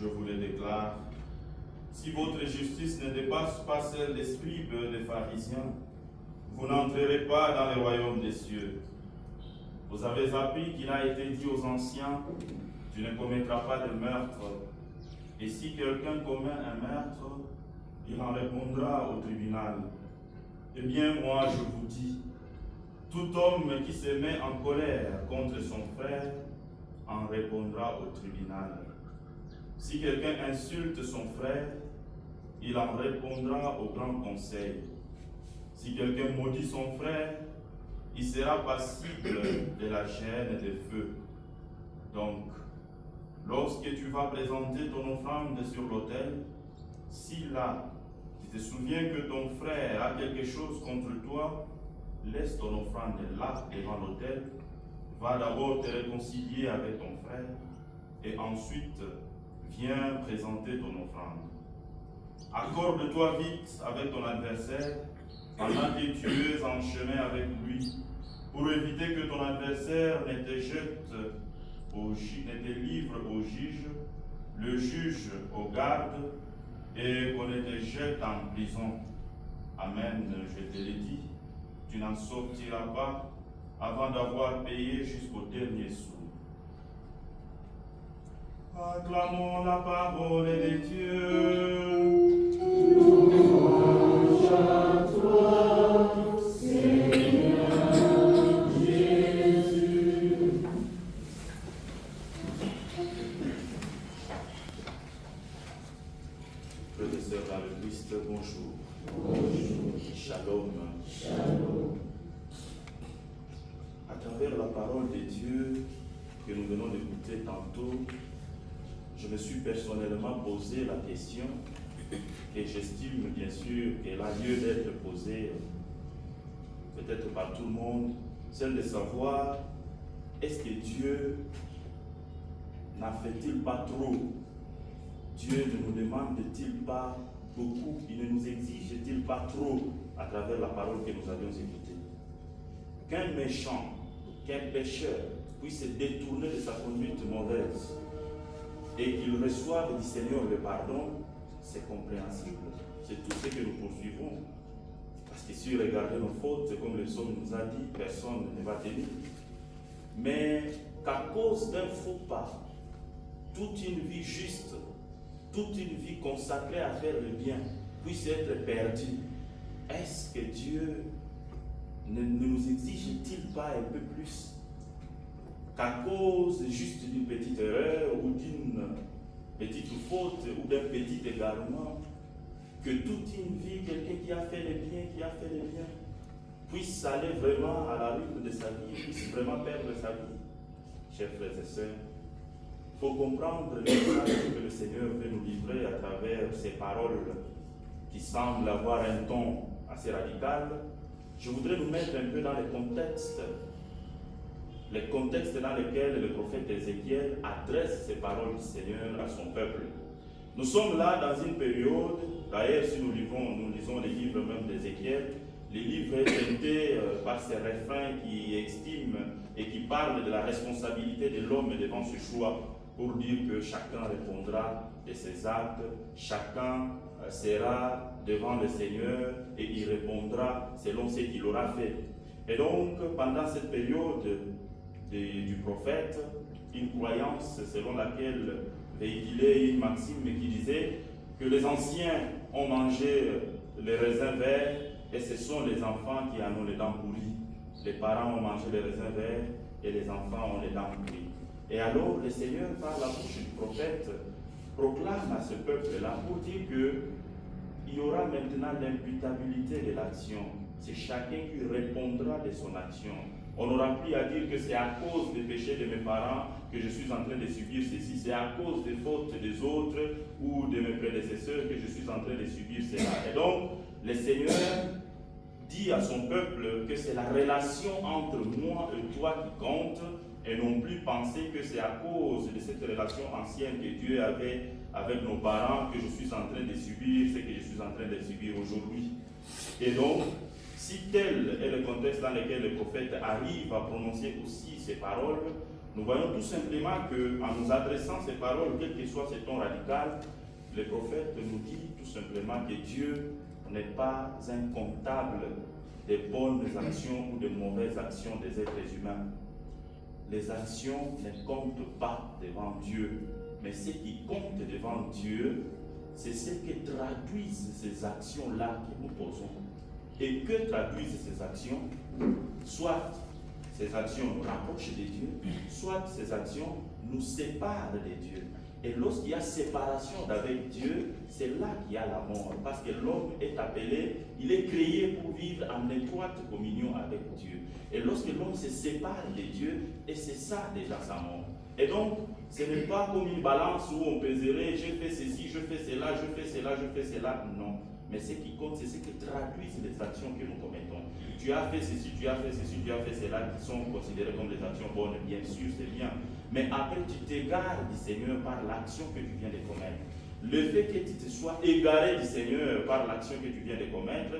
je vous le déclare, si votre justice ne dépasse pas celle des scribes et des pharisiens, vous n'entrerez pas dans le royaume des cieux. Vous avez appris qu'il a été dit aux anciens, tu ne commettras pas de meurtre. Et si quelqu'un commet un meurtre, il en répondra au tribunal. Eh bien, moi, je vous dis, tout homme qui se met en colère contre son frère en répondra au tribunal. Si quelqu'un insulte son frère, il en répondra au grand conseil. Si quelqu'un maudit son frère, il sera passible de la chaîne de feu. Donc, lorsque tu vas présenter ton offrande sur l'autel, si là, tu te souviens que ton frère a quelque chose contre toi, laisse ton offrande là, devant l'autel, va d'abord te réconcilier avec ton frère, et ensuite, viens présenter ton offrande. Accorde-toi vite avec ton adversaire, pendant que tu es en chemin avec lui, pour éviter que ton adversaire ne te livre au juge, le juge au garde, et qu'on ne te jette en prison. Amen, je te le dis, tu n'en sortiras pas avant d'avoir payé jusqu'au dernier sou. Acclamons la parole de Dieu. Louange à toi, Seigneur Jésus. Frères et sœurs dans le Christ, bonjour. Bonjour. Shalom. Shalom. À travers la parole de Dieu que nous venons d'écouter tantôt, je me suis personnellement posé la question, et j'estime bien sûr qu'elle a lieu d'être posée, peut-être par tout le monde, celle de savoir, est-ce que Dieu n'en fait-il pas trop? Dieu ne nous demande-t-il pas beaucoup? Il ne nous exige-t-il pas trop à travers la parole que nous avions écoutée? Qu'un méchant, qu'un pécheur puisse se détourner de sa conduite mauvaise et qu'il reçoive du Seigneur le pardon, c'est compréhensible. C'est tout ce que nous poursuivons. Parce que si vous regardez nos fautes, comme le psaume nous a dit, personne ne va tenir. Mais qu'à cause d'un faux pas, toute une vie juste, toute une vie consacrée à faire le bien, puisse être perdue, est-ce que Dieu ne nous exige-t-il pas un peu plus? Qu'à cause juste d'une petite erreur ou d'une petite faute ou d'un petit égarement, que toute une vie, quelqu'un qui a fait le bien, puisse aller vraiment à la ruine de sa vie, puisse vraiment perdre sa vie. Chers frères et sœurs, pour comprendre le message que le Seigneur veut nous livrer à travers ces paroles qui semblent avoir un ton assez radical, je voudrais nous mettre un peu dans le contexte dans lequel le prophète Ézéchiel adresse ces paroles du Seigneur à son peuple. Nous sommes là dans une période, d'ailleurs si nous lisons les livres même d'Ézéchiel, les livres étaient par ces refrains qui estiment et qui parlent de la responsabilité de l'homme devant ce choix, pour dire que chacun répondra de ses actes, chacun sera devant le Seigneur et il répondra selon ce qu'il aura fait. Et donc, pendant cette période du prophète, une croyance selon laquelle véhiculait une maxime qui disait que les anciens ont mangé les raisins verts et ce sont les enfants qui en ont les dents pourries. Les parents ont mangé les raisins verts et les enfants ont les dents pourries. Et alors le Seigneur, par la bouche du prophète, proclame à ce peuple-là pour dire qu'il y aura maintenant l'imputabilité de l'action. C'est chacun qui répondra de son action. On n'aura plus à dire que c'est à cause des péchés de mes parents que je suis en train de subir ceci, c'est à cause des fautes des autres ou de mes prédécesseurs que je suis en train de subir cela. Et donc, le Seigneur dit à son peuple que c'est la relation entre moi et toi qui compte, et non plus penser que c'est à cause de cette relation ancienne que Dieu avait avec nos parents que je suis en train de subir ce que je suis en train de subir aujourd'hui. Et donc, si tel est le contexte dans lequel le prophète arrive à prononcer aussi ces paroles, Nous voyons tout simplement qu'en nous adressant ces paroles, quel que soit ce ton radical, le prophète nous dit tout simplement que Dieu n'est pas incomptable des bonnes actions ou des mauvaises actions des êtres humains. Les actions ne comptent pas devant Dieu, mais ce qui compte devant Dieu, c'est ce que traduisent ces actions-là que nous posons. Et que traduisent ces actions? Soit ces actions nous rapprochent de Dieu, soit ces actions nous séparent de Dieu. Et lorsqu'il y a séparation d'avec Dieu, c'est là qu'il y a la mort. Parce que l'homme est appelé, il est créé pour vivre en étroite communion avec Dieu. Et lorsque l'homme se sépare de Dieu, et c'est ça déjà sa mort. Et donc, ce n'est pas comme une balance où on peserait, je fais ceci, je fais cela, je fais cela, je fais cela. Non. Mais ce qui compte, c'est ce que traduisent les actions que nous commettons. Tu as fait ceci, tu as fait ceci, tu as fait cela, qui sont considérées comme des actions bonnes, bien sûr, c'est bien. Mais après, tu t'égares du Seigneur par l'action que tu viens de commettre. Le fait que tu te sois égaré du Seigneur par l'action que tu viens de commettre,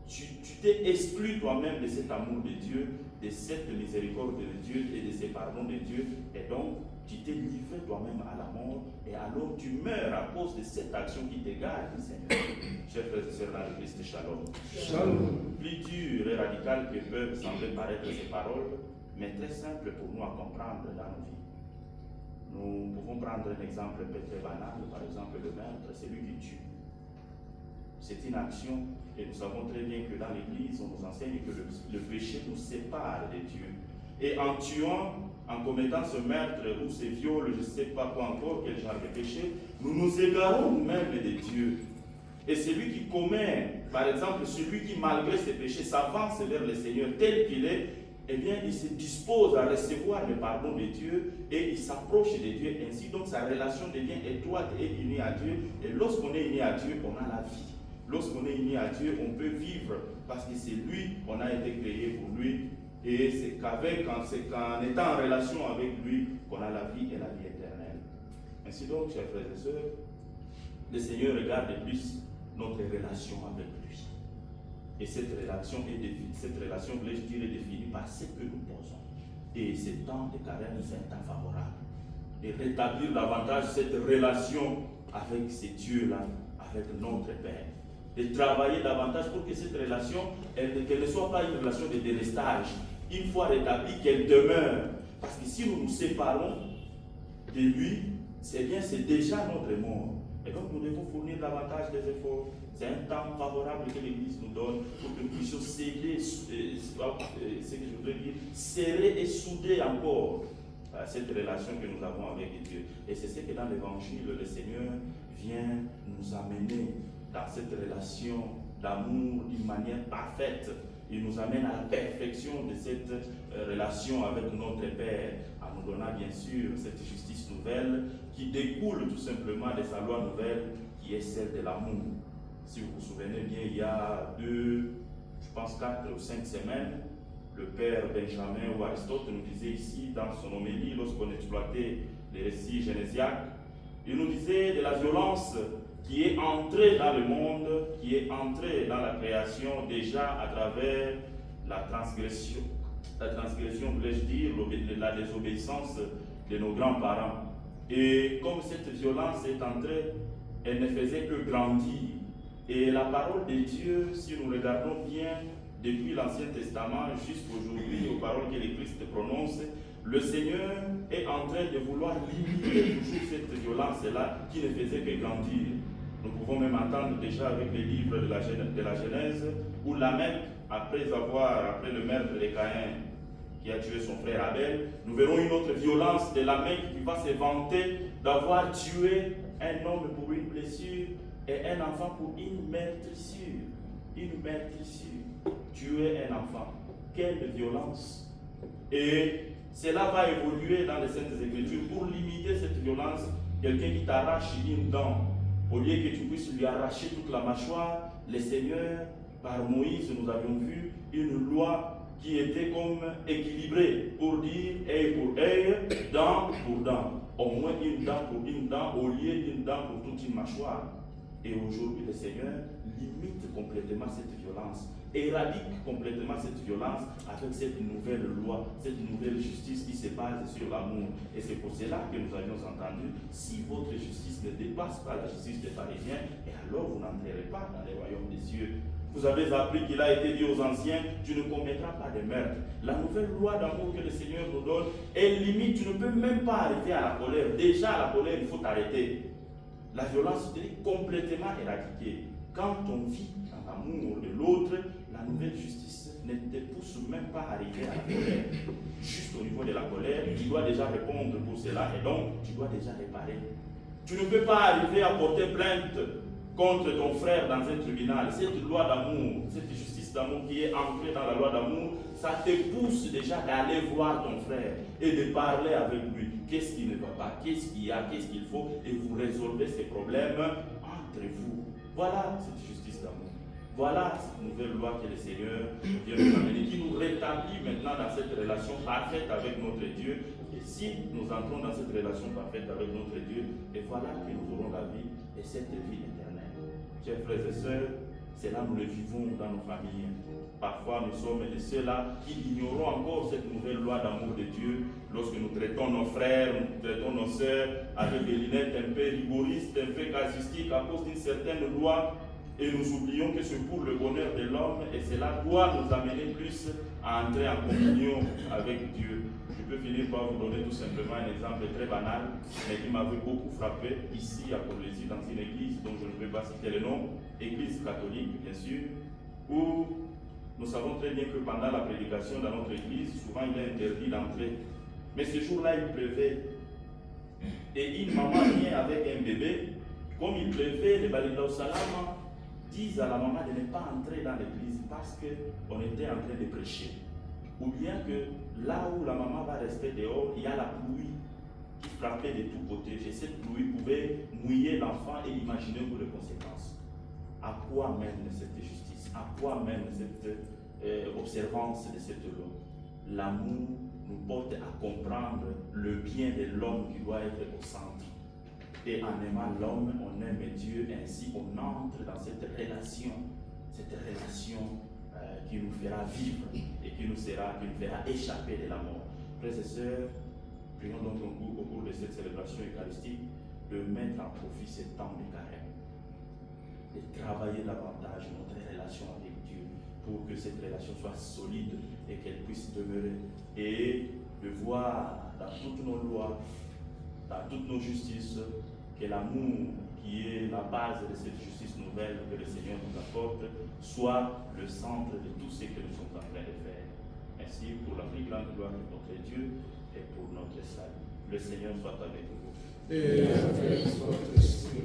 tu t'es exclu toi-même de cet amour de Dieu, de cette miséricorde de Dieu et de ces pardons de Dieu. Et donc, tu t'es livré toi-même à la mort, et alors tu meurs à cause de cette action qui t'égare du Seigneur. Chers frères et sœurs dans le Christ, shalom. Shalom. Plus dur et radical que peuvent sembler paraître ces paroles, mais très simple pour nous à comprendre dans nos vies. Nous pouvons prendre un exemple très banal, par exemple le meurtre, c'est lui qui tue. C'est une action, et nous savons très bien que dans l'Église, on nous enseigne que le péché nous sépare de Dieu. Et en tuant, en commettant ce meurtre ou ce viol, je ne sais pas quoi encore, quel genre de péché, nous nous égarons nous-mêmes de Dieu. Et celui qui commet, par exemple, celui qui malgré ses péchés s'avance vers le Seigneur tel qu'il est, eh bien, il se dispose à recevoir le pardon de Dieu et il s'approche de Dieu. Ainsi, donc, sa relation devient étroite et unie à Dieu. Et lorsqu'on est uni à Dieu, on a la vie. Lorsqu'on est uni à Dieu, on peut vivre parce que c'est lui, on a été créé pour lui. Et c'est qu'en étant en relation avec lui qu'on a la vie et la vie éternelle. Ainsi donc, chers frères et sœurs, le Seigneur regarde plus notre relation avec lui. Et cette relation, voulais-je dire, est définie par ce que nous posons. Et ces temps de carême, c'est un temps favorable. Et rétablir davantage cette relation avec ces dieux-là, avec notre Père. Et travailler davantage pour que cette relation, qu'elle ne soit pas une relation de délestage. Une fois rétablie, qu'elle demeure. Parce que si nous nous séparons de lui, c'est déjà notre mort. Et donc nous devons fournir davantage des efforts. C'est un temps favorable que l'Église nous donne pour que nous puissions sceller, ce que je voudrais dire, serrer et souder encore cette relation que nous avons avec Dieu. Et c'est ce que dans l'Évangile, le Seigneur vient nous amener dans cette relation d'amour d'une manière parfaite. Il nous amène à la perfection de cette relation avec notre Père, en nous donnant bien sûr cette justice nouvelle qui découle tout simplement de sa loi nouvelle, qui est celle de l'amour. Si vous vous souvenez bien, il y a 4 ou 5 semaines, le père Benjamin ou Aristote nous disait ici, dans son homélie, lorsqu'on exploitait les récits génésiaques, il nous disait de la violence qui est entrée dans le monde, qui est entrée dans la création déjà à travers la transgression. La transgression, voulais-je dire, la désobéissance de nos grands-parents. Et comme cette violence est entrée, elle ne faisait que grandir. Et la parole de Dieu, si nous regardons bien, depuis l'Ancien Testament jusqu'aujourd'hui, aux paroles que le Christ prononce, le Seigneur est en train de vouloir limiter toujours cette violence-là qui ne faisait que grandir. Nous pouvons même entendre déjà avec les livres de la Genèse, où Lamech, après le meurtre de Caïn, qui a tué son frère Abel, nous verrons une autre violence de Lamech qui va se vanter d'avoir tué un homme pour une blessure et un enfant pour une meurtrissure. Une meurtrissure. Tuer un enfant. Quelle violence! Et cela va évoluer dans les Saintes Écritures pour limiter cette violence. Quelqu'un qui t'arrache une dent, au lieu que tu puisses lui arracher toute la mâchoire, le Seigneur, par Moïse, nous avions vu une loi qui était comme équilibrée pour dire œil pour œil, dent pour dent. Au moins une dent pour une dent, au lieu d'une dent pour toute une mâchoire. Et aujourd'hui, le Seigneur limite complètement cette violence, éradique complètement cette violence avec cette nouvelle loi, cette nouvelle justice qui se base sur l'amour. Et c'est pour cela que nous avions entendu, si votre justice ne dépasse pas la justice des pharisiens, et alors vous n'entrerez pas dans les royaumes des cieux. Vous avez appris qu'il a été dit aux anciens, tu ne commettras pas de meurtre. La nouvelle loi d'amour que le Seigneur nous donne est limite, tu ne peux même pas arriver à la colère. Déjà à la colère, il faut t'arrêter. La violence est complètement éradiquée. Quand on vit dans l'amour de l'autre, la nouvelle justice ne te pousse même pas à arriver à la colère. Juste au niveau de la colère, tu dois déjà répondre pour cela et donc tu dois déjà réparer. Tu ne peux pas arriver à porter plainte contre ton frère dans un tribunal. Cette loi d'amour, cette justice d'amour qui est ancrée dans la loi d'amour, ça te pousse déjà d'aller voir ton frère et de parler avec lui. Qu'est-ce qui ne va pas, qu'est-ce qu'il y a, qu'est-ce qu'il faut, et vous résolvez ces problèmes entre vous. Voilà cette justice d'amour. Voilà cette nouvelle loi que le Seigneur vient nous amener, qui nous rétablit maintenant dans cette relation parfaite avec notre Dieu. Et si nous entrons dans cette relation parfaite avec notre Dieu, et voilà que nous aurons la vie et cette vie éternelle. Chers frères et sœurs, c'est là que nous le vivons dans nos familles. Parfois, nous sommes de ceux-là qui ignorons encore cette nouvelle loi d'amour de Dieu lorsque nous traitons nos frères, nous traitons nos sœurs avec des lunettes un peu rigoristes, un peu casuistiques à cause d'une certaine loi. Et nous oublions que c'est pour le bonheur de l'homme et cela doit nous amener plus à entrer en communion avec Dieu. Je peux finir par vous donner tout simplement un exemple très banal, mais qui m'avait beaucoup frappé ici à Colombie, dans une église dont je ne peux pas citer le nom, église catholique bien sûr, où nous savons très bien que pendant la prédication dans notre église, souvent il est interdit d'entrer. Mais ce jour-là, il pleuvait. Et une maman vient avec un bébé, comme il pleuvait, les Balina au Salam disent à la maman de ne pas entrer dans l'église parce qu'on était en train de prêcher. Ou bien que là où la maman va rester dehors, il y a la pluie qui frappait de tous côtés. Et cette pluie pouvait mouiller l'enfant et imaginez-vous les conséquences. À quoi mène cette justice? À quoi mène cette observance de cette loi? L'amour nous porte à comprendre le bien de l'homme qui doit être au centre. Et en aimant l'homme, on aime Dieu, ainsi on entre dans cette relation qui nous fera vivre et qui nous fera échapper de la mort. Frères et sœurs, prions donc au cours de cette célébration eucharistique de mettre en profit ce temps de carême, de travailler davantage notre relation avec Dieu pour que cette relation soit solide et qu'elle puisse demeurer, et de voir dans toutes nos lois, dans toutes nos justices, que l'amour qui est la base de cette justice nouvelle que le Seigneur nous apporte soit le centre de tout ce que nous sommes en train de faire. Ainsi, pour la plus grande gloire de notre Dieu et pour notre salut. Le Seigneur soit avec vous. Et avec votre esprit.